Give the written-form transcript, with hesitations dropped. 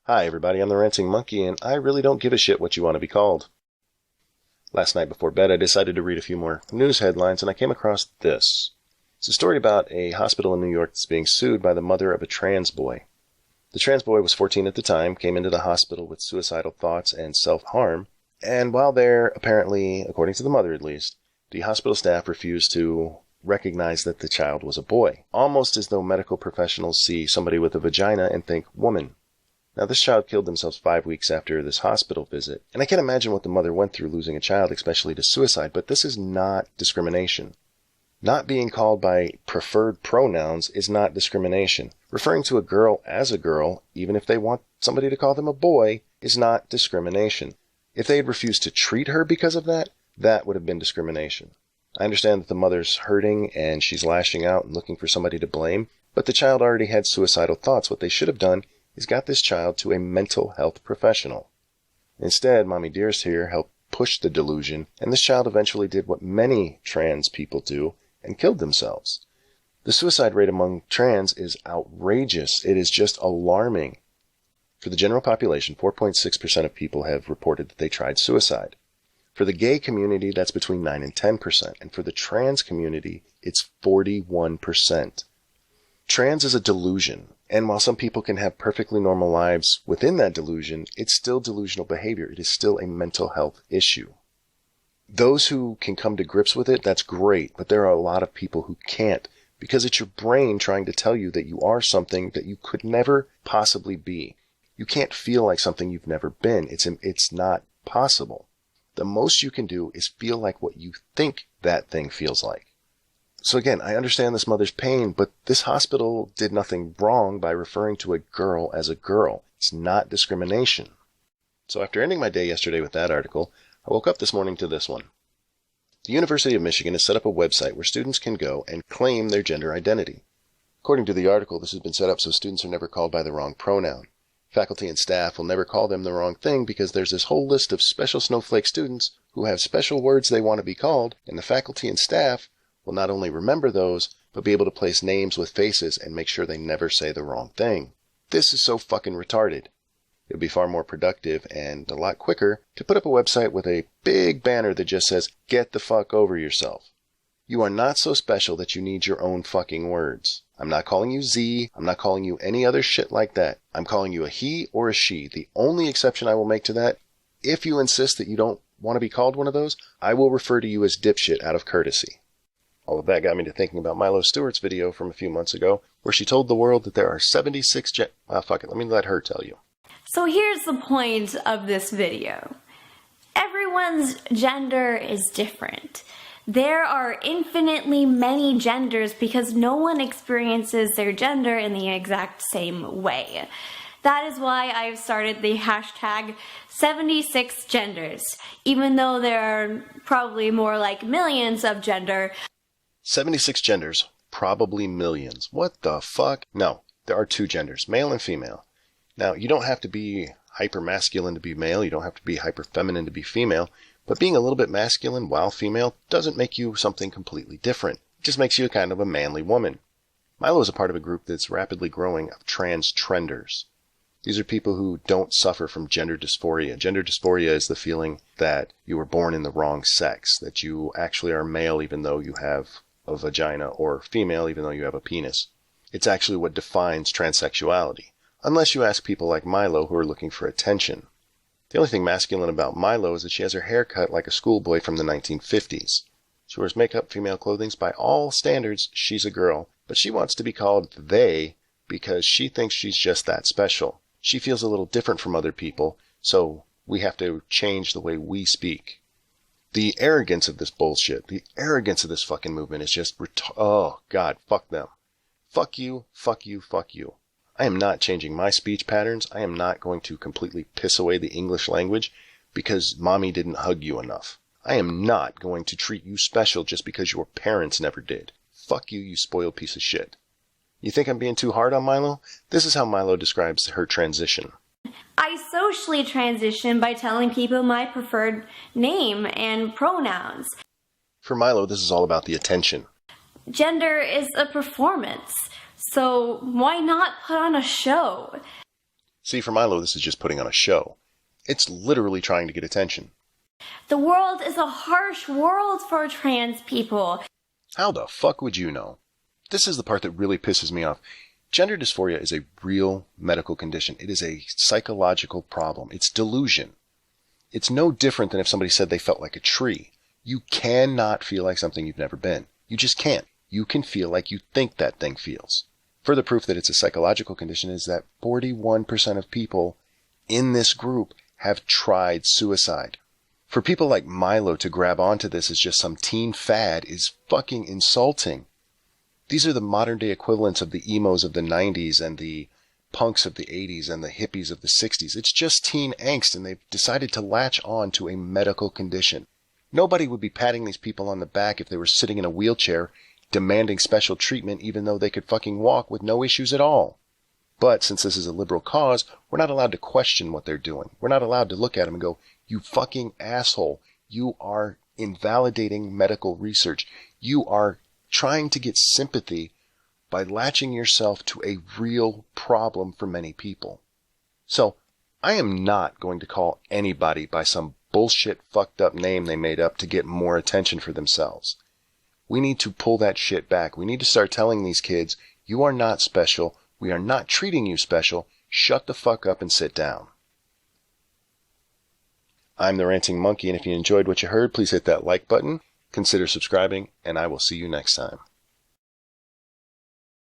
Hi everybody, I'm the Ranting Monkey, and I really don't give a shit what you want to be called. Last night before bed, I decided to read a few more news headlines, and I came across this. It's a story about a hospital in New York that's being sued by the mother of a trans boy. The trans boy was 14 at the time, came into the hospital with suicidal thoughts and self-harm, and while there, apparently, according to the mother at least, the hospital staff refused to recognize that the child was a boy, almost as though medical professionals see somebody with a vagina and think woman. Now, this child killed themselves 5 weeks after this hospital visit, and I can't imagine what the mother went through losing a child, especially to suicide, but this is not discrimination. Not being called by preferred pronouns is not discrimination. Referring to a girl as a girl, even if they want somebody to call them a boy, is not discrimination. If they had refused to treat her because of that, that would have been discrimination. I understand that the mother's hurting and she's lashing out and looking for somebody to blame, but the child already had suicidal thoughts. What they should have done is got this child to a mental health professional. Instead, Mommy Dearest here helped push the delusion, and this child eventually did what many trans people do and killed themselves. The suicide rate among trans is outrageous. It is just alarming. For the general population, 4.6% of people have reported that they tried suicide. For the gay community, that's between 9 and 10%, and for the trans community, it's 41%. Trans is a delusion, and while some people can have perfectly normal lives within that delusion, it's still delusional behavior. It is still a mental health issue. Those who can come to grips with it, that's great, but there are a lot of people who can't, because it's your brain trying to tell you that you are something that you could never possibly be. You can't feel like something you've never been. It's not possible. The most you can do is feel like what you think that thing feels like. So again, I understand this mother's pain, but this hospital did nothing wrong by referring to a girl as a girl. It's not discrimination. So after ending my day yesterday with that article, I woke up this morning to this one. The University of Michigan has set up a website where students can go and claim their gender identity. According to the article, this has been set up so students are never called by the wrong pronoun. Faculty and staff will never call them the wrong thing because there's this whole list of special snowflake students who have special words they want to be called, and the faculty and staff will not only remember those, but be able to place names with faces and make sure they never say the wrong thing. This is so fucking retarded. It would be far more productive and a lot quicker to put up a website with a big banner that just says, "Get the fuck over yourself." You are not so special that you need your own fucking words. I'm not calling you Z. I'm not calling you any other shit like that. I'm calling you a he or a she. The only exception I will make to that, if you insist that you don't want to be called one of those, I will refer to you as dipshit out of courtesy. All of that got me to thinking about Milo Stewart's video from a few months ago, where she told the world that there are 76 fuck it, let me let her tell you. So here's the point of this video. Everyone's gender is different. There are infinitely many genders because no one experiences their gender in the exact same way. That is why I've started the hashtag 76 genders, even though there are probably more like millions of gender. 76 genders, probably millions. What the fuck? No, there are 2 genders, male and female. Now, you don't have to be hyper-masculine to be male, you don't have to be hyper-feminine to be female, but being a little bit masculine while female doesn't make you something completely different. It just makes you kind of a manly woman. Milo is a part of a group that's rapidly growing of trans trenders. These are people who don't suffer from gender dysphoria. Gender dysphoria is the feeling that you were born in the wrong sex, that you actually are male even though you have a vagina, or female even though you have a penis. It's actually what defines transsexuality, unless you ask people like Milo who are looking for attention. The only thing masculine about Milo is that she has her hair cut like a schoolboy from the 1950s. She wears makeup, female clothing. By all standards, she's a girl, but she wants to be called they because she thinks she's just that special. She feels a little different from other people, so we have to change the way we speak. The arrogance of this bullshit, the arrogance of this fucking movement is just, oh God, fuck them. Fuck you, fuck you, fuck you. I am not changing my speech patterns. I am not going to completely piss away the English language because mommy didn't hug you enough. I am not going to treat you special just because your parents never did. Fuck you, you spoiled piece of shit. You think I'm being too hard on Milo? This is how Milo describes her transition. I socially transition by telling people my preferred name and pronouns. For Milo, this is all about the attention. Gender is a performance, so why not put on a show? See, for Milo, this is just putting on a show. It's literally trying to get attention. The world is a harsh world for trans people. How the fuck would you know? This is the part that really pisses me off. Gender dysphoria is a real medical condition. It is a psychological problem. It's delusion. It's no different than if somebody said they felt like a tree. You cannot feel like something you've never been. You just can't. You can feel like you think that thing feels. Further proof that it's a psychological condition is that 41% of people in this group have tried suicide. For people like Milo to grab onto this as just some teen fad is fucking insulting. These are the modern day equivalents of the emos of the 90s and the punks of the 80s and the hippies of the 60s. It's just teen angst, and they've decided to latch on to a medical condition. Nobody would be patting these people on the back if they were sitting in a wheelchair demanding special treatment even though they could fucking walk with no issues at all. But since this is a liberal cause, we're not allowed to question what they're doing. We're not allowed to look at them and go, "You fucking asshole. You are invalidating medical research. You are trying to get sympathy by latching yourself to a real problem for many people." So, I am not going to call anybody by some bullshit fucked up name they made up to get more attention for themselves. We need to pull that shit back. We need to start telling these kids, you are not special. We are not treating you special. Shut the fuck up and sit down. I'm the Ranting Monkey, and if you enjoyed what you heard, please hit that like button, consider subscribing, and I will see you next time.